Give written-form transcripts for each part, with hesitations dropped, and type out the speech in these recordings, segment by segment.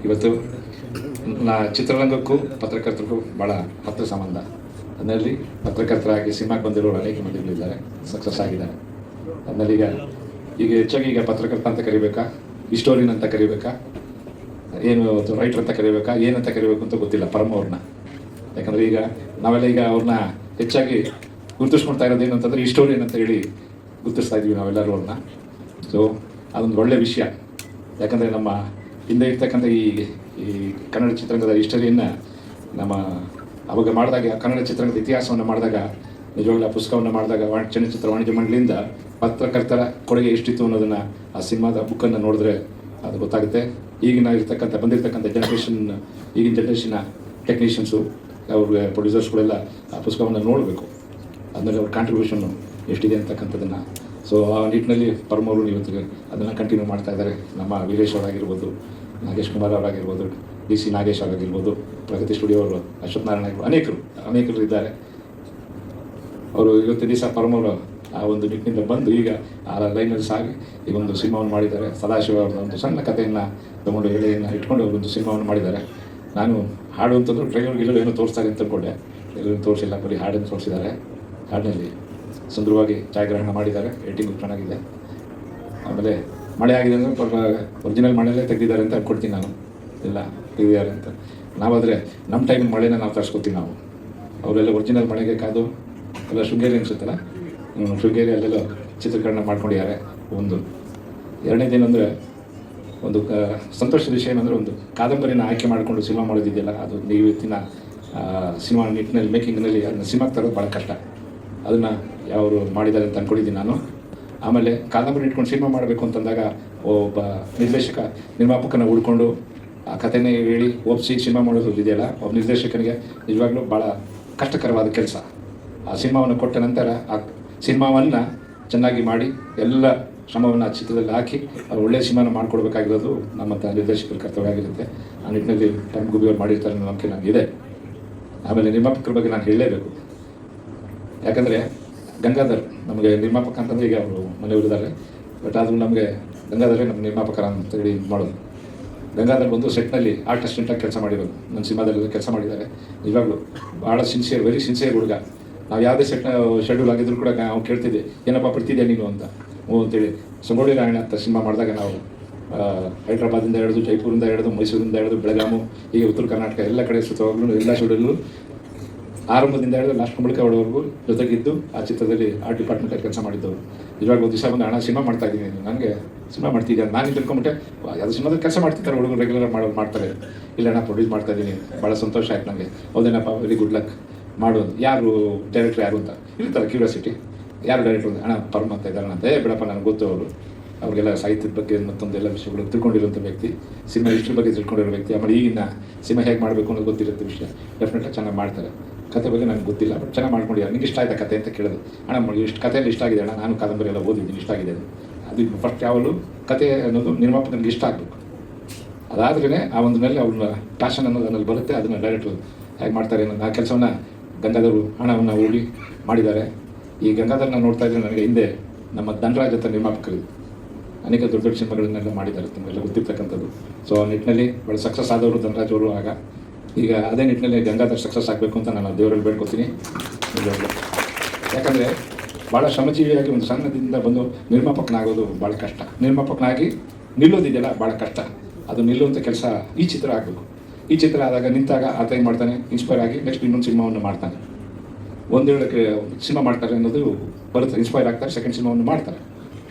ಇವತ್ತು ಚಿತ್ರರಂಗಕ್ಕೂ ಪತ್ರಕರ್ತರಿಗೂ ಭಾಳ ಹತ್ತಿರ ಸಂಬಂಧ. ಅದರಲ್ಲಿ ಪತ್ರಕರ್ತರಾಗಿ ಸಿನಿಮಾಗೆ ಬಂದಿರೋರು ಅನೇಕ ಮಂದಿಗಳಿದ್ದಾರೆ, ಸಕ್ಸಸ್ ಆಗಿದ್ದಾರೆ. ಅದರಲ್ಲಿ ಈಗ ಹೆಚ್ಚಾಗಿ ಈಗ ಪತ್ರಕರ್ತ ಅಂತ ಕರಿಬೇಕಾ, ಹಿಸ್ಟೋರಿಯನ್ ಅಂತ ಕರಿಬೇಕಾ, ಏನು ರೈಟರ್ ಅಂತ ಕರಿಬೇಕಾ, ಏನಂತ ಕರಿಬೇಕು ಅಂತ ಗೊತ್ತಿಲ್ಲ ಪರಮ ಅವ್ರನ್ನ. ಯಾಕಂದರೆ ಈಗ ನಾವೆಲ್ಲ ಈಗ ಅವ್ರನ್ನ ಹೆಚ್ಚಾಗಿ ಗುರುತಿಸ್ಕೊಳ್ತಾ ಇರೋದು ಏನು ಅಂತಂದರೆ ಹಿಸ್ಟೋರಿಯನ್ ಅಂತ ಹೇಳಿ ಗುರುತಿಸ್ತಾ ಇದ್ದೀವಿ ನಾವೆಲ್ಲರೂ ಅವ್ರನ್ನ. ಸೊ ಅದೊಂದು ಒಳ್ಳೆಯ ವಿಷಯ. ಯಾಕಂದರೆ ನಮ್ಮ ಹಿಂದೆ ಇರ್ತಕ್ಕಂಥ ಈ ಕನ್ನಡ ಚಿತ್ರರಂಗದ ಹಿಸ್ಟರಿಯನ್ನು ನಮ್ಮ ಅವಾಗ ಮಾಡಿದಾಗ, ಕನ್ನಡ ಚಿತ್ರರಂಗದ ಇತಿಹಾಸವನ್ನು ಮಾಡಿದಾಗ, ನಿಜವಾಗ್ಲೂ ಆ ಪುಸ್ತಕವನ್ನು ಮಾಡಿದಾಗ ಚಲನಚಿತ್ರ ವಾಣಿಜ್ಯ ಮಂಡಳಿಯಿಂದ ಪತ್ರಕರ್ತರ ಕೊಡುಗೆ ಎಷ್ಟಿತ್ತು ಅನ್ನೋದನ್ನು ಆ ಸಿನಿಮಾದ ಬುಕ್ಕನ್ನು ನೋಡಿದ್ರೆ ಅದು ಗೊತ್ತಾಗುತ್ತೆ. ಈಗಿನ ಬಂದಿರತಕ್ಕಂಥ ಈಗಿನ ಜನ್ರೇಷನ್ನ ಟೆಕ್ನಿಷಿಯನ್ಸು, ಅವ್ರಿಗೆ ಪ್ರೊಡ್ಯೂಸರ್ಸ್ಗಳೆಲ್ಲ ಆ ಪುಸ್ತಕವನ್ನು ನೋಡಬೇಕು. ಅದರಲ್ಲಿ ಅವ್ರ ಕಾಂಟ್ರಿಬ್ಯೂಷನ್ನು ಎಷ್ಟಿದೆ ಅಂತಕ್ಕಂಥದ್ದನ್ನು. ಸೊ ಆ ನಿಟ್ಟಿನಲ್ಲಿ ಪರಮವರು ಇವತ್ತಿಗೆ ಅದನ್ನು ಕಂಟಿನ್ಯೂ ಮಾಡ್ತಾ ಇದ್ದಾರೆ. ನಮ್ಮ ವೀರೇಶ್ ಅವರಾಗಿರ್ಬೋದು, ನಾಗೇಶ್ ಕುಮಾರ್ ಅವರಾಗಿರ್ಬೋದು, DC ನಾಗೇಶ್ ಅವರಾಗಿರ್ಬೋದು, ಪ್ರಗತಿ ಸ್ಟುಡಿಯೋ ಅವರು, ಅಶ್ವಥ್ ನಾರಾಯಣ ಅನೇಕರು ಇದ್ದಾರೆ. ಅವರು ಇವತ್ತು ದಿವಸ ಪರಮವರು ಆ ಒಂದು ನಿಟ್ಟಿನಿಂದ ಬಂದು ಈಗ ಆ ಲೈನಲ್ಲಿ ಸಾಗಿ ಈಗ ಒಂದು ಸಿನಿಮಾವನ್ನು ಮಾಡಿದ್ದಾರೆ. ಸದಾಶಿವ ಅವ್ರದ್ದು ಒಂದು ಸಣ್ಣ ಕಥೆಯನ್ನು ತಗೊಂಡು ಎಳೆಯನ್ನು ಇಟ್ಕೊಂಡು ಅವರೊಂದು ಸಿನಿಮಾವನ್ನು ಮಾಡಿದ್ದಾರೆ. ನಾನು ಹಾಡು ಅಂತಂದ್ರೆ ಟ್ರೈಲರ್ಗೆಲ್ಲರೂ ಏನೋ ತೋರಿಸ್ತಾರೆ ಅಂತ ಅಂದ್ಕೊಂಡೆ, ಎಲ್ಲರೂ ತೋರಿಸಿಲ್ಲ, ಬರೀ ಹಾಡನ್ನು ತೋರಿಸಿದ್ದಾರೆ. ಹಾಡಿನಲ್ಲಿ ಸುಂದರವಾಗಿ ಛಾಯಾಗ್ರಹಣ ಮಾಡಿದ್ದಾರೆ, ಎಡಿಟಿಂಗ್ ಚೆನ್ನಾಗಿದೆ. ಆಮೇಲೆ ಮಳೆ ಆಗಿದೆ ಅಂದರೆ ಒರಿಜಿನಲ್ ಮಳೆಯಲ್ಲೇ ತೆಗೆದಿದ್ದಾರೆ ಅಂತ ಅಂದ್ಕೊಡ್ತೀನಿ ನಾನು, ಇಲ್ಲ ತೆಗೆದಿದ್ದಾರೆ ಅಂತ. ನಾವಾದರೆ ನಮ್ಮ ಟೈಮಿನ ಮಳೆನ ನಾವು ತರಿಸ್ಕೊತೀವಿ. ನಾವು ಅವರೆಲ್ಲ ಒರಿಜಿನಲ್ ಮಳೆಗೆ ಕಾದು ಎಲ್ಲ ಶೃಂಗೇರಿ ಅನಿಸುತ್ತಲ್ಲ, ಶೃಂಗೇರಿ ಅಲ್ಲೆಲ್ಲ ಚಿತ್ರೀಕರಣ ಮಾಡ್ಕೊಂಡಿದ್ದಾರೆ. ಒಂದು ಎರಡನೇದೇನೆಂದರೆ ಒಂದು ಸಂತೋಷದ ವಿಷಯ ಏನಂದರೆ, ಒಂದು ಕಾದಂಬರಿನ ಆಯ್ಕೆ ಮಾಡಿಕೊಂಡು ಸಿನಿಮಾ ಮಾಡೋದಿದೆಯಲ್ಲ, ಅದು ಇವತ್ತಿನ ಸಿನಿಮಾ ನಿಟ್ಟಿನಲ್ಲಿ ಮೇಕಿಂಗ್ನಲ್ಲಿ ಅದನ್ನ ಸಿನಿಮಾಗೆ ತರೋದು ಭಾಳ ಕಷ್ಟ. ಅದನ್ನು ಯಾವರು ಮಾಡಿದ್ದಾರೆ ಅಂತ ಅಂದ್ಕೊಂಡಿದ್ದೀನಿ ನಾನು. ಆಮೇಲೆ ಕಾದಂಬರಿ ಇಟ್ಕೊಂಡು ಸಿನಿಮಾ ಮಾಡಬೇಕು ಅಂತಂದಾಗ ಒಬ್ಬ ನಿರ್ಮಾಪಕನ ಹುಡ್ಕೊಂಡು ಆ ಕಥೆನೇ ಹೇಳಿ ಒಪ್ಪಿಸಿ ಸಿನಿಮಾ ಮಾಡೋದು ಇದೆಯಲ್ಲ, ಒಬ್ಬ ನಿರ್ದೇಶಕನಿಗೆ ನಿಜವಾಗ್ಲೂ ಭಾಳ ಕಷ್ಟಕರವಾದ ಕೆಲಸ. ಆ ಸಿನಿಮಾವನ್ನು ಕೊಟ್ಟ ನಂತರ ಆ ಸಿನಿಮಾವನ್ನು ಚೆನ್ನಾಗಿ ಮಾಡಿ ಎಲ್ಲ ಶ್ರಮವನ್ನು ಆ ಚಿತ್ರದಲ್ಲಿ ಹಾಕಿ ಒಳ್ಳೆಯ ಸಿನಿಮಾನ ಮಾಡಿಕೊಡ್ಬೇಕಾಗಿರೋದು ನಮ್ಮ ನಿರ್ದೇಶಕರ ಕರ್ತವ್ಯ ಆಗಿರುತ್ತೆ. ಆ ನಿಟ್ಟಿನಲ್ಲಿ ಟೈಮ್ ಗುಬಿ ಅವ್ರು ಮಾಡಿರ್ತಾರೆ ಅನ್ನೋ ನಂಬಿಕೆ ನನಗಿದೆ. ಆಮೇಲೆ ನಿರ್ಮಾಪಕರ ಬಗ್ಗೆ ನಾನು ಹೇಳಲೇಬೇಕು. ಯಾಕಂದರೆ ಗಂಗಾಧರ್ ನಮಗೆ ನಿರ್ಮಾಪಕ ಅಂತಂದರೆ, ಈಗ ಅವರು ಮನೆಯವರಿದ್ದಾರೆ, ಬಟ್ ಆದರೂ ನಮಗೆ ಗಂಗಾಧರೇ ನಮ್ಮ ನಿರ್ಮಾಪಕರ ಅಂತೇಳಿ ಮಾಡೋದು. ಗಂಗಾಧರ್ ಬಂದು ಸೆಟ್ನಲ್ಲಿ ಆರ್ಟ್ ಅಸಿಸ್ಟೆಂಟಾಗಿ ಕೆಲಸ ಮಾಡಿರೋದು, ನನ್ನ ಸಿನಿಮಾದಲ್ಲಿ ಕೆಲಸ ಮಾಡಿದ್ದಾರೆ. ನಿಜವಾಗ್ಲೂ ಭಾಳ ಸಿನ್ಸಿಯರ್, ವೆರಿ ಸಿನ್ಸಿಯರ್ ಹುಡುಗ. ನಾವು ಯಾವುದೇ ಸೆಟ್ನ ಶೆಡ್ಯೂಲ್ ಆಗಿದ್ರು ಕೂಡ ನಾವು ಕೇಳ್ತಿದ್ದೆ, ಏನಪ್ಪ ಬರ್ತಿದ್ಯಾ ನೀನು ಅಂತ. ಅಂತೇಳಿ ಸಂಗೊಳ್ಳಿ ರಾಯಣ್ಣ ಅಂತ ಸಿನಿಮಾ ಮಾಡಿದಾಗ ನಾವು ಹೈದ್ರಾಬಾದಿಂದ ಹಿಡಿದು, ಜೈಪುರಿಂದ ಹಿಡಿದು, ಮೈಸೂರಿಂದ ಹಿಡಿದು, ಬೆಳಗಾಮು, ಹೀಗೆ ಉತ್ತರ ಕರ್ನಾಟಕ ಎಲ್ಲ ಕಡೆ ಸುತ್ತವಾಗಲೂ ಎಲ್ಲ ಶೆಡ್ಯೂಲು ಆರಂಭದಿಂದ ಹಿಡಿದು ಲಾಸ್ಟ್ ಕುಂಬಳಕಾಯಿವರೆಗೂ ಜೊತೆಗಿದ್ದು ಆ ಚಿತ್ರದಲ್ಲಿ ಆರ್ಟ್ ಡಿಪಾರ್ಟ್ಮೆಂಟಲ್ಲಿ ಕೆಲಸ ಮಾಡಿದ್ದವರು. ಇವಾಗ ಒಂದು ದಿವಸ ಬಂದು ಹಣ ಸಿನಿಮಾ ಮಾಡ್ತಾ ಇದ್ದೀನಿ, ನನಗೆ ಸಿನಿಮಾ ಮಾಡ್ತಿದ್ದೆ ನಾನು ತಿಳ್ಕೊಂಬಿಟ್ಟೆ. ಯಾವುದೋ ಸಿನಿಮಾದಲ್ಲಿ ಕೆಲಸ ಮಾಡ್ತಿರ್ತಾರೆ ಹುಡುಗರು, ರೆಗ್ಯುಲರ್ ಮಾಡ್ತಾರೆ. ಇಲ್ಲ ನಾನು ಪ್ರೊಡ್ಯೂಸ್ ಮಾಡ್ತಾ ಇದ್ದೀನಿ, ಭಾಳ ಸಂತೋಷ ಆಯ್ತು ನನಗೆ. ಹೌದೇನಪ್ಪ, ವೆರಿ ಗುಡ್ ಲಕ್ ಮಾಡೋದು. ಯಾರು ಡೈರೆಕ್ಟ್ರ್ ಯಾರು ಅಂತ ಇರ್ತಾರೆ ಕ್ಯೂರಿಯಾಸಿಟಿ, ಯಾರು ಡೈರೆಕ್ಟ್ರು ಅಂತ. ಪರಮ ಅಂತ ಇದ್ದಾರೆ ಅಂತ, ಬಿಡಪ್ಪ ನನಗೆ ಗೊತ್ತು. ಅವ್ರಿಗೆಲ್ಲ ಸಾಹಿತ್ಯದ ಬಗ್ಗೆ ಮತ್ತೊಂದು ಎಲ್ಲ ವಿಷಯಗಳು ತಿಳ್ಕೊಂಡಿರೋಂಥ ವ್ಯಕ್ತಿ, ಸಿನಿಮಾ ಹಿಸ್ಟ್ರಿ ಬಗ್ಗೆ ತಿಳ್ಕೊಂಡಿರೋ ವ್ಯಕ್ತಿ. ಆಮೇಲೆ ಈಗಿನ ಸಿನಿಮಾ ಹೇಗೆ ಮಾಡಬೇಕು ಅನ್ನೋದು ಗೊತ್ತಿರುತ್ತೆ ವಿಷಯ. ಡೆಫಿನೆಟ್ಲಿ ಚೆನ್ನಾಗಿ ಮಾಡ್ತಾರೆ. ಕತೆ ಬಗ್ಗೆ ನನಗೆ ಗೊತ್ತಿಲ್ಲ, ಬಟ್ ಚೆನ್ನಾಗಿ ಮಾಡ್ಕೊಂಡಿದ್ದಾರೆ. ನಿಂಗೆ ಇಷ್ಟ ಆಯ್ತಾ ಕತೆ ಅಂತ ಕೇಳಿದ್ರು. ಇಷ್ಟು ಕಥೆಯಲ್ಲಿ ಇಷ್ಟ ಆಗಿದೆ ನಾನು ಕಾದಂಬರಿ ಎಲ್ಲ ಓದಿದ್ದೀನಿ, ಇಷ್ಟ ಆಗಿದೆ. ಅದು ಫಸ್ಟ್ ಯಾವಾಗಲೂ ಕತೆ ಅನ್ನೋದು ನಿರ್ಮಾಪಕನಿಗೆ ಇಷ್ಟ ಆಗಬೇಕು. ಅದಾದ್ರೇ ಆ ಒಂದು ಮೇಲೆ ಅವ್ರನ್ನ ಪ್ಯಾಷನ್ ಅನ್ನೋದು ಅದರಲ್ಲಿ ಬರುತ್ತೆ. ಅದನ್ನು ಡೈರೆಕ್ಟ್ರು ಹೇಗೆ ಮಾಡ್ತಾರೆ ಅನ್ನೋದು ಆ ಕೆಲಸವನ್ನು ಗಂಗಾಧರು ಹಣವನ್ನು ಹೂಡಿ ಮಾಡಿದ್ದಾರೆ. ಈ ಗಂಗಾಧರನ್ನ ನೋಡ್ತಾ ಇದ್ದರೆ ನನಗೆ ಹಿಂದೆ ನಮ್ಮ ಧನರಾಜ್ ಅಂತ ನಿರ್ಮಾಪಕರು ಅನೇಕ ದೊಡ್ಡ ದೊಡ್ಡ ಸಿನಿಮಾಗಳನ್ನೆಲ್ಲ ಮಾಡಿದ್ದಾರೆ, ತುಂಬೆಲ್ಲ ಗೊತ್ತಿರ್ತಕ್ಕಂಥದ್ದು. ಸೊ ಆ ನಿಟ್ಟಿನಲ್ಲಿ ಭಾಳ ಸಕ್ಸಸ್ ಆದವರು ಧನರಾಜ್ ಅವರು. ಆಗ ಈಗ ಅದೇ ನಿಟ್ಟಿನಲ್ಲಿ ಗಂಗಾಧರ್ ಸಕ್ಸಸ್ ಆಗಬೇಕು ಅಂತ ನಾನು ದೇವರಲ್ಲಿ ಬೇಡ್ಕೊತೀನಿ. ಯಾಕಂದರೆ ಭಾಳ ಶ್ರಮಜೀವಿಯಾಗಿ ಒಂದು ಸಣ್ಣದಿಂದ ಬಂದು ನಿರ್ಮಾಪಕನಾಗೋದು ಭಾಳ ಕಷ್ಟ. ನಿರ್ಮಾಪಕನಾಗಿ ನಿಲ್ಲೋದಿದೆಯಲ್ಲ ಭಾಳ ಕಷ್ಟ. ಅದು ನಿಲ್ಲುವಂಥ ಕೆಲಸ ಈ ಚಿತ್ರ ಆಗಬೇಕು. ಈ ಚಿತ್ರ ಆದಾಗ ನಿಂತಾಗ ಆತ ಏನು ಮಾಡ್ತಾನೆ, ಇನ್ಸ್ಪೈರ್ ಆಗಿ ನೆಕ್ಸ್ಟ್ ಇನ್ನೊಂದು ಸಿನಿಮಾವನ್ನು ಮಾಡ್ತಾನೆ. ಒಂದು ಹೇಳಕ್ಕೆ ಸಿನಿಮಾ ಮಾಡ್ತಾರೆ ಅನ್ನೋದು ಬರುತ್ತೆ, ಇನ್ಸ್ಪೈರ್ ಆಗ್ತಾರೆ, ಸೆಕೆಂಡ್ ಸಿನಿಮಾವನ್ನು ಮಾಡ್ತಾರೆ.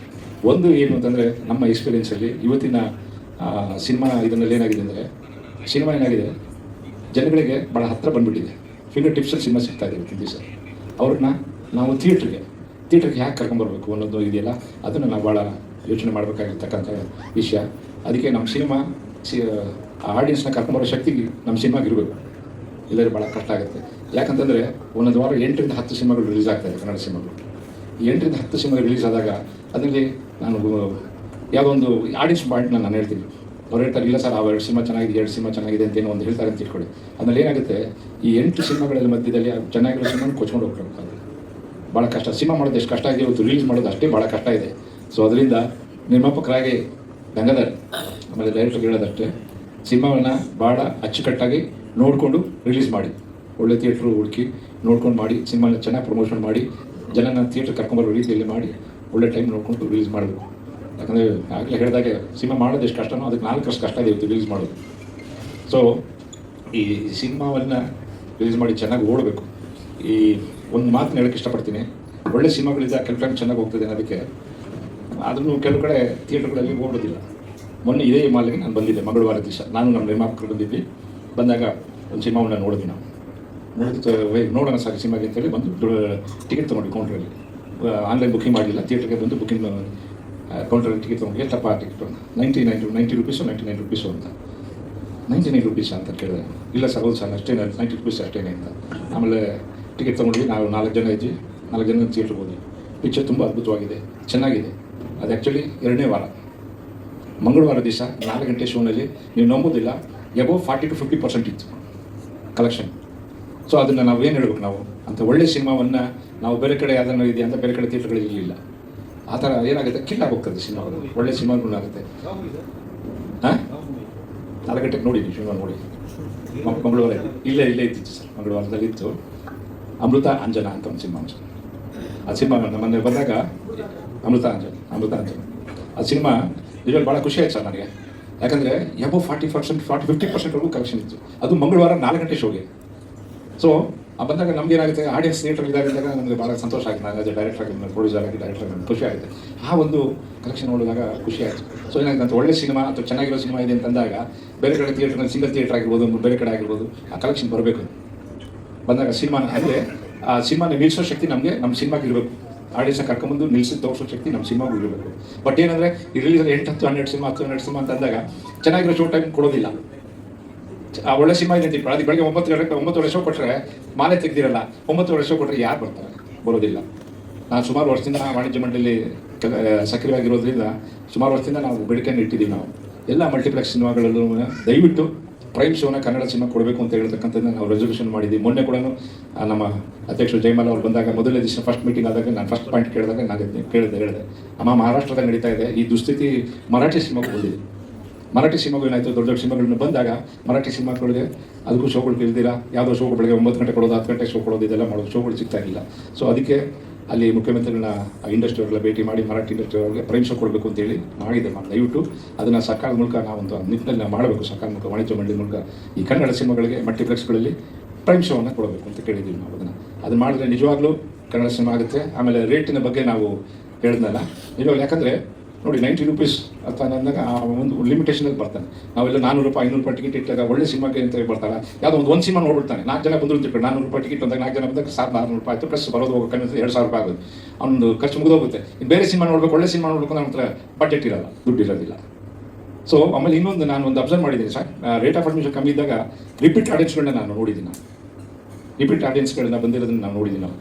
ಒಂದು ಏನು ಅಂತಂದರೆ ನಮ್ಮ ಎಕ್ಸ್ಪೀರಿಯೆನ್ಸಲ್ಲಿ ಇವತ್ತಿನ ಸಿನಿಮಾ ಇದರಲ್ಲಿ ಏನಾಗಿದೆ ಅಂದರೆ, ಸಿನಿಮಾ ಏನಾಗಿದೆ ಜನಗಳಿಗೆ ಭಾಳ ಹತ್ತಿರ ಬಂದುಬಿಟ್ಟಿದೆ. ಫಿಂಗರ್ ಟಿಪ್ಸಲ್ಲಿ ಸಿನಿಮಾ ಸಿಗ್ತಾ ಇದೆ ಇವತ್ತಿನ ದಿವಸ. ಅವ್ರನ್ನ ನಾವು ಥಿಯೇಟ್ರಿಗೆ ಯಾಕೆ ಕರ್ಕೊಂಬರ್ಬೇಕು ಅನ್ನೋದು ಇದೆಯಲ್ಲ, ಅದನ್ನು ನಾವು ಭಾಳ ಯೋಚನೆ ಮಾಡಬೇಕಾಗಿರ್ತಕ್ಕಂಥ ವಿಷಯ. ಅದಕ್ಕೆ ನಮ್ಮ ಸಿನಿಮಾ ಆಡಿಯನ್ಸ್ನ ಕರ್ಕೊಂಬರೋ ಶಕ್ತಿ ನಮ್ಮ ಸಿನಿಮಾಗಿರಬೇಕು. ಇಲ್ಲದ್ರೆ ಭಾಳ ಕಷ್ಟ ಆಗುತ್ತೆ. ಯಾಕಂತಂದರೆ ಒಂದೊಂದು ವಾರ 8ರಿಂದ 10 ಸಿನಿಮಾಗಳು ರಿಲೀಸ್ ಆಗ್ತಾಯಿದೆ, ಕನ್ನಡ ಸಿನಿಮಾಗಳು. ಈ 8ರಿಂದ 10 ಸಿನಿಮಾಗಳು ರಿಲೀಸ್ ಆದಾಗ ಅದರಲ್ಲಿ ನಾನು ಯಾವುದೋ ಒಂದು ಆಡಿಯನ್ಸ್ ಪಾಯಿಂಟ್ನ ನಾನು ಹೇಳ್ತೀನಿ. ಅವ್ರು ಹೇಳ್ತಾರೆ, ಇಲ್ಲ ಸರ್, 2 ಸಿನಿಮಾ ಚೆನ್ನಾಗಿದೆ, 2 ಸಿನಿಮಾ ಚೆನ್ನಾಗಿದೆ ಅಂತ ಏನೋ ಒಂದು ಹೇಳ್ತಾರೆ ಅಂತ ಇಟ್ಕೊಳ್ಳಿ. ಆಮೇಲೆ ಏನಾಗುತ್ತೆ, ಈ 8 ಸಿನಿಮಾಗಳಲ್ಲಿ ಮಧ್ಯದಲ್ಲಿ ಚೆನ್ನಾಗಿರೋ ಸಿನಿಮಾನ ಕೊಚ್ಕೊಂಡು ಹೋಗ್ಬೇಕಾಗುತ್ತೆ. ಭಾಳ ಕಷ್ಟ. ಸಿನಿಮಾ ಮಾಡೋದು ಎಷ್ಟು ಕಷ್ಟ ಇದೆ, ಇವತ್ತು ರಿಲೀಸ್ ಮಾಡೋದು ಅಷ್ಟೇ ಭಾಳ ಕಷ್ಟ ಇದೆ. ಸೊ ಅದರಿಂದ ನಿರ್ಮಾಪಕರಾಗಿ ಗಂಗಾಧರ್ ಆಮೇಲೆ ಡೈರೆಕ್ಟರ್ಗೆ ಹೇಳೋದಷ್ಟೇ, ಸಿನಿಮಾವನ್ನು ಭಾಳ ಅಚ್ಚುಕಟ್ಟಾಗಿ ನೋಡಿಕೊಂಡು ರಿಲೀಸ್ ಮಾಡಿ, ಒಳ್ಳೆ ಥಿಯೇಟ್ರು ಹುಡುಕಿ ನೋಡ್ಕೊಂಡು ಮಾಡಿ, ಸಿನಿಮಾನ ಚೆನ್ನಾಗಿ ಪ್ರಮೋಷನ್ ಮಾಡಿ, ಜನನ ಥಿಯೇಟ್ರ್ ಕರ್ಕೊಂಬರೋ ರೀತಿಯಲ್ಲಿ ಮಾಡಿ, ಒಳ್ಳೆ ಟೈಮ್ ನೋಡಿಕೊಂಡು ರಿಲೀಸ್ ಮಾಡಬೇಕು. ಯಾಕಂದರೆ ಆಗಲೇ ಹೇಳಿದಾಗೆ ಸಿನಿಮಾ ಮಾಡೋದು ಎಷ್ಟು ಕಷ್ಟನೋ ಅದಕ್ಕೆ 4 ಕಷ್ಟ ಇದೆ ರಿಲೀಸ್ ಮಾಡೋದು. ಸೊ ಈ ಸಿನಿಮಾವನ್ನು ರಿಲೀಸ್ ಮಾಡಿ ಚೆನ್ನಾಗಿ ಓಡಬೇಕು. ಈ ಒಂದು ಮಾತನ್ನ ಹೇಳೋಕ್ಕೆ ಇಷ್ಟಪಡ್ತೀನಿ, ಒಳ್ಳೆ ಸಿನಿಮಾಗಳಿಂದ ಕೆಲವು ಟೈಮ್ ಚೆನ್ನಾಗಿ ಹೋಗ್ತದೆ ಅನ್ನೋದಕ್ಕೆ. ಅದನ್ನು ಕೆಲವು ಕಡೆ ಥಿಯೇಟ್ರ್ಗಳಲ್ಲಿ ಓಡೋದಿಲ್ಲ. ಮೊನ್ನೆ ಇದೇ ಮಾಲಿಗೆ ನಾನು ಬಂದಿದ್ದೆ ಮಂಗಳವಾರ ದಿವಸ, ನಾನು ನಮ್ಮ ನಿರ್ಮಾಪಕರು ಬಂದಿದ್ವಿ. ಬಂದಾಗ ಒಂದು ಸಿನಿಮಾವನ್ನು ನೋಡಿದ್ವಿ. ನಾವು ನೋಡೋಣ ಸರ್ ಸಿನಿಮಾಗೆ ಅಂತೇಳಿ ಬಂದು ಟಿಕೆಟ್ ತೊಗೊಂಡು ಕೌಂಟ್ರಲ್ಲಿ, ಆನ್ಲೈನ್ ಬುಕ್ಕಿಂಗ್ ಮಾಡಲಿಲ್ಲ, ಥಿಯೇಟ್ರಿಗೆ ಬಂದು ಬುಕ್ಕಿಂಗ್ ಕೌಂಟ್ರಲ್ಲಿ ಟಿಕೆಟ್ ತೊಗೊಂಡು ಎಷ್ಟಪ್ಪ ಟಿಕೆಟ್ 90 ರುಪೀಸು 99 ರುಪೀಸು ಅಂತ. 99 ರುಪೀಸ್ ಅಂತ ಕೇಳಿದೆ. ಇಲ್ಲ ಸರ್ ಹೌದು ಸರ್ ಅಷ್ಟೇ 90 ರುಪೀಸ್ ಅಷ್ಟೇ ಅಂತ. ಆಮೇಲೆ ಟಿಕೆಟ್ ತೊಗೊಂಡ್ವಿ. ನಾವು 4 ಜನ ಇದ್ವಿ, 4 ಜನ ಥಿಯೇಟ್ರಿಗೆ ಹೋದ್ವಿ. ಪಿಕ್ಚರ್ ತುಂಬ ಅದ್ಭುತವಾಗಿದೆ, ಚೆನ್ನಾಗಿದೆ. ಅದು ಆ್ಯಕ್ಚುಲಿ 2ನೇ ವಾರ, ಮಂಗಳವಾರ ದಿವಸ 4 ಗಂಟೆ ಶೋನಲ್ಲಿ ನೀವು ನಂಬೋದಿಲ್ಲ, ಎಬೋವ್ 40 to 50% ಇತ್ತು ಕಲೆಕ್ಷನ್. ಸೊ ಅದನ್ನು ನಾವು ಏನು ಹೇಳ್ಬೇಕು, ನಾವು ಅಂಥ ಒಳ್ಳೆ ಸಿನಿಮಾವನ್ನು ನಾವು ಬೇರೆ ಕಡೆ ಯಾವ್ದಾರು ಇದೆ ಅಂತ ಬೇರೆ ಕಡೆ ಥಿಯೇಟ್ರ್ಗಳಲ್ಲಿ ಇರಲಿಲ್ಲ. ಆ ಥರ ಏನಾಗುತ್ತೆ, ಕಿಲ್ಲಾಗಿ ಹೋಗ್ತದೆ ಸಿನಿಮಾಗಳು, ಒಳ್ಳೆ ಸಿನಿಮಾಗಳಾಗುತ್ತೆ. ಹಾಂ 4 ಗಂಟೆಗೆ ನೋಡಿದ್ವಿ ಸಿನಿಮಾ, ನೋಡಿ ಮಂಗಳವಾರ ಇಲ್ಲೇ ಇತ್ತಿತ್ತು ಸರ್, ಮಂಗಳವಾರದಲ್ಲಿ ಇತ್ತು. ಅಮೃತ ಅಂಜನಾ ಅಂತ ಒಂದು ಸಿನಿಮಾ ಸರ್. ಆ ಸಿನಿಮಾ ನಮ್ಮ ಮನೇಲಿ ಬಂದಾಗ ಅಮೃತ ಅಂಜನಾ ಆ ಸಿನಿಮಾ ನಿಜವಾಗಿ ಭಾಳ ಖುಷಿ ಆಯ್ತು ಸರ್ ನನಗೆ. ಯಾಕಂದರೆ ಎಬೋವ್ 50% ಕಲೆಕ್ಷನ್ ಇತ್ತು. ಅದು ಮಂಗಳವಾರ 4 ಗಂಟೆ ಶೋಗೆ. ಸೊ ಬಂದಾಗ ನಮ್ಗೆ ಏನಾಗುತ್ತೆ, ಆಡಿಯನ್ಸ್ ಥಿಯೇಟರ್ ಇದ್ದಾಗ ನಮಗೆ ಭಾಳ ಸಂತೋಷ ಆಗುತ್ತೆ. ನಾನು ಅದೇ ಡೈರೆಕ್ಟರ್ ಆಗಿ, ಪ್ರೊಡ್ಯೂಸರ್ ಆಗಿ, ಡೈರೆಕ್ಟರ್ ಆಗಿ ಖುಷಿ ಆಗುತ್ತೆ. ಆ ಒಂದು ಕಲೆಕ್ಷನ್ ನೋಡಿದಾಗ ಖುಷಿ ಆಯಿತು. ಸೊ ಏನಾಗುತ್ತೆ ಅಂತ ಒಳ್ಳೆ ಸಿನಿಮಾ ಅಥವಾ ಚೆನ್ನಾಗಿರೋ ಸಿನಿಮಾ ಇದೆ ಅಂತಂದಾಗ ಬೇರೆ ಕಡೆ ಥಿಯೇಟ್ರ್ನಲ್ಲಿ ಸಿಂಗಲ್ ಥಿಯೇಟ್ರ್ ಆಗಿರ್ಬೋದು, ಬೇರೆ ಕಡೆ ಆಗಿರ್ಬೋದು, ಆ ಕಲೆಕ್ಷನ್ ಬರಬೇಕು. ಬಂದಾಗ ಸಿನಿಮಾ ಅಂದರೆ ಆ ಸಿನಿಮಾನ ನಿಲ್ಲಿಸೋ ಶಕ್ತಿ ನಮಗೆ ನಮ್ಮ ಸಿನಿಮಾಗೆ ಇರಬೇಕು. ಆಡಿಯನ್ಸ್ನ ಕರ್ಕೊಂಬಂದು ನಿಲ್ಲಿಸಿ ತೋರಿಸೋ ಶಕ್ತಿ ನಮ್ಮ ಸಿನಿಮಾಗೂ ಇರಬೇಕು. ಬಟ್ ಏನಂದರೆ ಈ ರಿಲೀಸಲ್ಲಿ 8, 10, 12 ಸಿನಿಮಾ 12 ಸಿನಿಮಾ ಅಂತ ಅಂದಾಗ ಚೆನ್ನಾಗಿರೋ ಶೋ ಟೈಮ್ ಕೊಡೋದಿಲ್ಲ. ಆ ಒಳ್ಳೆ ಸಿನಿಮಾ ಇದೆ ಅಂತ ಅದು ಬೆಳಗ್ಗೆ 9 ಶೋ ಕೊಟ್ಟರೆ ಮಾಲೆ ತೆಗ್ದಿರಲ್ಲ. 9 ಶೋ ಕೊಟ್ಟರೆ ಯಾರು ಬರ್ತಾರೆ, ಬರೋದಿಲ್ಲ. ನಾನು ಸುಮಾರು ವರ್ಷದಿಂದ ವಾಣಿಜ್ಯ ಮಂಡಳಿ ಸಕ್ರಿಯವಾಗಿರೋದ್ರಿಂದ ಸುಮಾರು ವರ್ಷದಿಂದ ನಾವು ಬೇಡಿಕೆಯನ್ನು ಇಟ್ಟಿದ್ದೀವಿ. ನಾವು ಎಲ್ಲ ಮಲ್ಟಿಪ್ಲೆಕ್ಸ್ ಸಿನಿಮಾಗಳಲ್ಲೂ ದಯವಿಟ್ಟು ಪ್ರೈಮ್ ಶೋನ ಕನ್ನಡ ಸಿನಿಮಾ ಕೊಡಬೇಕು ಅಂತ ಹೇಳ್ತಕ್ಕಂಥದ್ದನ್ನು ನಾವು ರೆಸಲ್ಯೂಷನ್ ಮಾಡಿದ್ದೀವಿ. ಮೊನ್ನೆ ಕೂಡ ನಮ್ಮ ಅಧ್ಯಕ್ಷರು ಜಯಮಾಲ ಅವರು ಬಂದಾಗ ಮೊದಲನೇ ದಿವಸ ಫಸ್ಟ್ ಮೀಟಿಂಗ್ ಆದಾಗ ನಾನು ಫಸ್ಟ್ ಪಾಯಿಂಟ್ ಕೇಳಿದಾಗ ನಾನು ಹೇಳಿದೆ, ಅಮ್ಮ ಮಹಾರಾಷ್ಟ್ರದಾಗ ನಡೀತಾ ಇದೆ ಈ ದುಸ್ಥಿತಿ, ಮರಾಠಿ ಸಿನಿಮಾಗೂ ಬಂದಿದೆ. ಮರಾಠಿ ಸಿನಿಮಾಗೂ ಏನಾಯಿತು, ದೊಡ್ಡ ದೊಡ್ಡ ಸಿನಿಮಾಗಳನ್ನ ಬಂದಾಗ ಮರಾಠಿ ಸಿನಿಮಾಗಳಿಗೆ ಅದಕ್ಕೂ ಶೋಗಳು ಇಲ್ದಿರ, ಯಾವುದೋ ಶೋ ಬೆಳಗ್ಗೆ 9 ಗಂಟೆ ಕೊಡೋದು, 10 ಗಂಟೆ ಶೋ ಕೊಡೋದು, ಇದೆಲ್ಲ ಮಾಡೋದು, ಶೋಗಳು ಸಿಗ್ತಾ ಇಲ್ಲ. ಸೊ ಅದಕ್ಕೆ ಅಲ್ಲಿ ಮುಖ್ಯಮಂತ್ರಿಗಳನ್ನ ಇಂಡಸ್ಟ್ರಿ ಅವರೆಲ್ಲ ಭೇಟಿ ಮಾಡಿ ಮರಾಠಿ ಇಂಡಸ್ಟ್ರಿ ಅವರಿಗೆ ಪ್ರೈಮ್ ಶೋ ಕೊಡಬೇಕು ಅಂತೇಳಿ ಮಾಡಿದೆ. ದಯವಿಟ್ಟು ಅದನ್ನು ಸರ್ಕಾರದ ಮೂಲಕ ನಾವೊಂದು ನಿಟ್ಟಿನಲ್ಲಿ ನಾವು ಮಾಡಬೇಕು. ಸರ್ಕಾರ ಮೂಲಕ, ವಾಣಿಜ್ಯ ಮಂಡಳಿ ಮೂಲಕ ಈ ಕನ್ನಡ ಸಿನಿಮಾಗಳಿಗೆ ಮಲ್ಟಿಪ್ಲೆಕ್ಸ್ಗಳಲ್ಲಿ ಪ್ರೈಮ್ ಶೋವನ್ನು ಕೊಡಬೇಕು ಅಂತ ಕೇಳಿದ್ದೀವಿ ನಾವು. ಅದನ್ನು ಮಾಡಿದ್ರೆ ನಿಜವಾಗ್ಲೂ ಕನ್ನಡ ಸಿನಿಮಾ ಆಗುತ್ತೆ. ಆಮೇಲೆ ರೇಟಿನ ಬಗ್ಗೆ ನಾವು ಹೇಳಿದ್ನಲ್ಲ, ನಿಜವಾಗ್ಲೂ ಯಾಕಂದರೆ ನೋಡಿ 90 ರುಪೀಸ್ ಅಥವಾ ಅಂದಾಗ ಆ ಒಂದು ಲಿಮಿಟೇಷನಲ್ಲಿ ಬರ್ತಾನೆ. ನಾವೆಲ್ಲ 400 ರೂಪಾಯಿ 500 ರೂಪಾಯಿ ಟಿಕೆಟ್ ಇಟ್ಟಾಗ ಒಳ್ಳೆ ಸಿನಿಮಾಗೆ ಅಂತ ಬರ್ತಾರೆ. ಯಾವುದೋ ಒಂದು ಸಿನಿಮಾ ನೋಡ್ಬಿಡ್ತಾನೆ, 4 ಜನ ಬಂದರು ಅಂತ 400 ರೂಪಾಯಿ ಟಿಕೆಟ್ ಬಂದಾಗ 4 ಜನ ಬಂದಾಗ 1400 ರೂಪಾಯಿ ಆಯಿತು, ಪ್ಲಸ್ ಬರೋದು ಹೋಗೋ ಕಮ್ಮಿ 2000 ರೂಪಾಯಿ ಆಗೋದು, ಅವ್ನು ಖರ್ಚು ಮುಗಿದೋಗುತ್ತೆ. ಇನ್ನು ಬೇರೆ ಸಿನಿಮಾ ನೋಡ್ಬೇಕು, ಒಳ್ಳೆ ಸಿನಿಮಾ ನೋಡ್ಬೇಕು ನಮ್ಮ ಹತ್ರ ಬಡ್ಜೆಟ್ ಇರೋಲ್ಲ, ದುಡ್ಡು ಇರೋದಿಲ್ಲ. ಸೊ ಆಮೇಲೆ ಇನ್ನೊಂದು ನಾನು ಒಂದು ಅಬ್ಸರ್ವ್ ಮಾಡಿದ್ದೀನಿ ಸರ್, ರೇಟ್ ಆಫ್ ಅಡ್ಮಿಷನ್ ಕಮ್ಮಿ ಇದ್ದಾಗ ರಿಪೀಟ್ ಆಡಿಯನ್ಸ್ಗಳನ್ನ ನಾನು ನೋಡಿದ್ದೀನಿ. ರಿಪೀಟ್ ಆಡಿಯನ್ಸ್ಗಳನ್ನ ಬಂದಿರೋದನ್ನು ನಾವು ನೋಡಿದ್ದೀನಿ. ನಾವು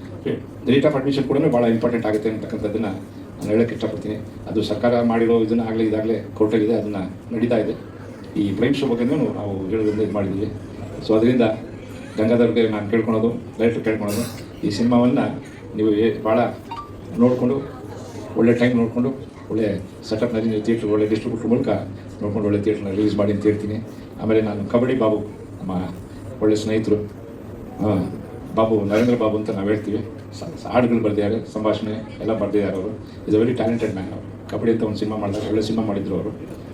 ರೇಟ್ ಆಫ್ ಅಡ್ಮಿಷನ್ ಕೂಡ ಭಾಳ ಇಂಪಾರ್ಟೆಂಟ್ ಆಗುತ್ತೆ ಅಂತಕ್ಕಂಥದ್ದನ್ನು ನಾನು ಹೇಳೋಕ್ಕೆ ಇಷ್ಟಪಡ್ತೀನಿ. ಅದು ಸರ್ಕಾರ ಮಾಡಿರೋ ಇದನ್ನು ಇದಾಗಲೇ ಕೋರ್ಟಲ್ಲಿದೆ, ಅದನ್ನು ನಡೀತಾ ಇದೆ. ಈ ಪ್ರೈಮ್ ಶೋ ಬಗ್ಗೆನೂ ನಾವು ಹೇಳೋದ್ರಿಂದ ಇದು ಮಾಡಿದ್ದೀವಿ. ಸೊ ಅದರಿಂದ ಗಂಗಾಧರ್ಗೆ ನಾನು ಕೇಳ್ಕೊಳೋದು, ಡೈರೆಕ್ಟರ್ ಕೇಳ್ಕೊಳೋದು, ಈ ಸಿನಿಮಾವನ್ನು ನೀವು ಭಾಳ ನೋಡಿಕೊಂಡು ಒಳ್ಳೆ ಟೈಮ್ ನೋಡಿಕೊಂಡು ಒಳ್ಳೆ ಸೆಟಪ್ನಲ್ಲಿ ನೀವು ಥಿಯೇಟ್ರ್ ಒಳ್ಳೆ ಡಿಸ್ಟ್ರಿಬ್ಯೂಟರ್ ಮೂಲಕ ನೋಡ್ಕೊಂಡು ಒಳ್ಳೆ ಥಿಯೇಟ್ರನ್ನ ರಿಲೀಸ್ ಮಾಡಿ ಅಂತ ಹೇಳ್ತೀನಿ. ಆಮೇಲೆ ನಾನು ಕಬಡ್ಡಿ ಬಾಬು, ನಮ್ಮ ಒಳ್ಳೆ ಸ್ನೇಹಿತರು ಬಾಬು, ನರೇಂದ್ರ ಬಾಬು ಅಂತ ನಾವು ಹೇಳ್ತೀವಿ. ಹಾಡುಗಳು ಬರೆದಿದ್ದಾರೆ, ಸಂಭಾಷಣೆ ಎಲ್ಲ ಬರೆದಿದ್ದಾರೆ. ಅವರು is a very talented man. ಅವರು ಕಬಡ್ಡಿ ಅಂತ ಒಂದು ಸಿನಿಮಾ ಮಾಡಿದಾಗ ಒಳ್ಳೆ ಸಿನಿಮಾ ಮಾಡಿದ್ರು ಅವರು.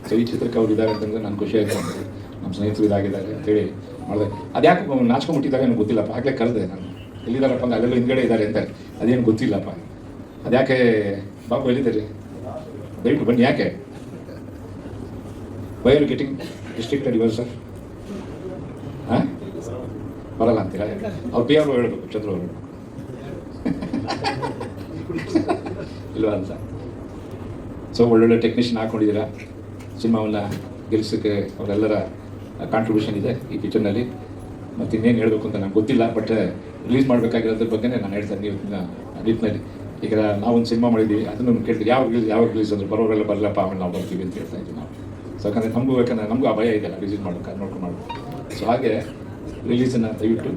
ಸೊ ಈ ಚಿತ್ರಕ್ಕೆ ಅವ್ರು ಇದ್ದಾರೆ ಅಂತಂದರೆ ನಾನು ಖುಷಿ ಆಯಿತು. ನಮ್ಮ ಸ್ನೇಹಿತರು ಇದಾಗಿದ್ದಾರೆ ಅಂತೇಳಿ ಮಾಡಿದೆ. ಅದ್ಯಾಕೆ ನಾಚ್ಕೊಂಡ್ಬಿಟ್ಟಿದ್ದಾಗ ನನಗೆ ಗೊತ್ತಿಲ್ಲಪ್ಪ, ಆಗಲೇ ಕರೆದೆ ನಾನು, ಎಲ್ಲಿದ್ದಾರಪ್ಪ ಅಂದ್ರೆ ಅಲ್ಲೆಲ್ಲ ಹಿಂದ್ಗಡೆ ಇದ್ದಾರೆ ಅಂತ. ಅದೇನು ಗೊತ್ತಿಲ್ಲಪ್ಪ, ಅದ್ಯಾಕೆ ಬಾಬು ಎಲ್ಲಿದ್ದಾರೆ, ದಯವಿಟ್ಟು ಬನ್ನಿ. ಯಾಕೆ why are getting restricted your sir? ಹಾಂ ಬರಲ್ಲ ಅಂತೀರಾ? ಅವ್ರು ಪಿ ಅವರು ಹೇಳಬೇಕು, ಚಂದ್ರ ಅವರು ಇಲ್ವಾ ಅಂತ. ಸೊ ಒಳ್ಳೊಳ್ಳೆ ಟೆಕ್ನಿಷಿಯನ್ ಹಾಕ್ಕೊಂಡಿದ್ದೀರಾ. ಸಿನಿಮಾವನ್ನು ಗೆಲ್ಲಿಸೋಕ್ಕೆ ಅವರೆಲ್ಲರ ಕಾಂಟ್ರಿಬ್ಯೂಷನ್ ಇದೆ ಈ ಪಿಕ್ಚರ್ನಲ್ಲಿ. ಮತ್ತು ಇನ್ನೇನು ಹೇಳಬೇಕು ಅಂತ ನಂಗೆ ಗೊತ್ತಿಲ್ಲ. ಬಟ್ ರಿಲೀಸ್ ಮಾಡಬೇಕಾಗಿರೋದ್ರ ಬಗ್ಗೆ ನಾನು ಹೇಳ್ತೇನೆ. ನೀವು ನಿಟ್ಟಿನಲ್ಲಿ ಈಗ ನಾವೊಂದು ಸಿನಿಮಾ ಮಾಡಿದ್ದೀವಿ, ಅದನ್ನು ಕೇಳ್ತೀವಿ ಯಾವಾಗ ರಿಲೀಸ್ ಅಂದ್ರೆ ಬರೋರೆಲ್ಲ ಬರಲಪ್ಪ, ಆಮೇಲೆ ನಾವು ಬರ್ತೀವಿ ಅಂತ ಹೇಳ್ತಾ ಇದ್ದೀವಿ ನಾವು. ಸೊ ಯಾಕಂದರೆ ನಮಗೂ ಆ ಭಯ ಇದೆಯಲ್ಲ ರಿಲೀಸ್ ಮಾಡ್ಬೇಕು, ನೋಡ್ಕೊಂಡು ಮಾಡಬೇಕು. ಸೊ ಹಾಗೆ ರಿಲೀಸನ್ನು ದಯವಿಟ್ಟು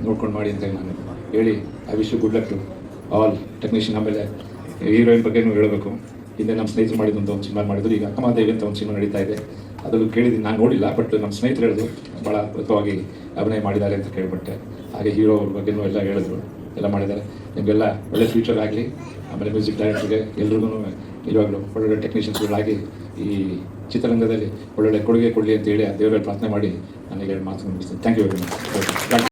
ನೋಡ್ಕೊಂಡು ಮಾಡಿ ಅಂತ ನಾನು ಹೇಳಿ, I wish you good luck to all technician. ಆಮೇಲೆ ಹೀರೋಯಿನ್ ಬಗ್ಗೆನೂ ಹೇಳಬೇಕು. ಹಿಂದೆ ನಮ್ಮ ಸ್ನೇಹಿತರು ಮಾಡಿದಂಥ ಒಂದು ಸಿನಿಮಾ ಮಾಡಿದ್ರು. ಈಗ ಅಕ್ಕಮಹಾದೇವಿ ಅಂತ ಒಂದು ಸಿನಿಮಾ ನಡೀತಾ ಇದೆ. ಅದನ್ನು ಕೇಳಿದ್ದೀನಿ, ನಾನು ನೋಡಿಲ್ಲ, ಬಟ್ ನಮ್ಮ ಸ್ನೇಹಿತರು ಹೇಳಿದ್ರು ಭಾಳ ಅದ್ಭುತವಾಗಿ ಅಭಿನಯ ಮಾಡಿದ್ದಾರೆ ಅಂತ ಕೇಳ್ಪಟ್ಟೆ. ಹಾಗೆ ಹೀರೋ ಅವ್ರ ಬಗ್ಗೆನೂ ಎಲ್ಲ ಹೇಳಿದ್ರು, ಎಲ್ಲ ಮಾಡಿದ್ದಾರೆ. ನಿಮಗೆಲ್ಲ ಒಳ್ಳೆ ಫ್ಯೂಚರ್ ಆಗಲಿ. ಆಮೇಲೆ ಮ್ಯೂಸಿಕ್ ಡೈರೆಕ್ಟರ್ಗೆ ಎಲ್ರಿಗೂ ಇವಾಗಲೂ ಒಳ್ಳೊಳ್ಳೆ ಟೆಕ್ನಿಷಿಯನ್ಸ್ಗಳಾಗಿ ಈ ಚಿತ್ರರಂಗದಲ್ಲಿ ಒಳ್ಳೊಳ್ಳೆ ಕೊಡುಗೆ ಕೊಡಲಿ ಅಂತ ಹೇಳಿ ಆ ದೇವರಲ್ಲಿ ಪ್ರಾರ್ಥನೆ ಮಾಡಿ ನನಗೆ ಮಾತು ಮುಗಿಸ್ತೀನಿ. Thank you very much.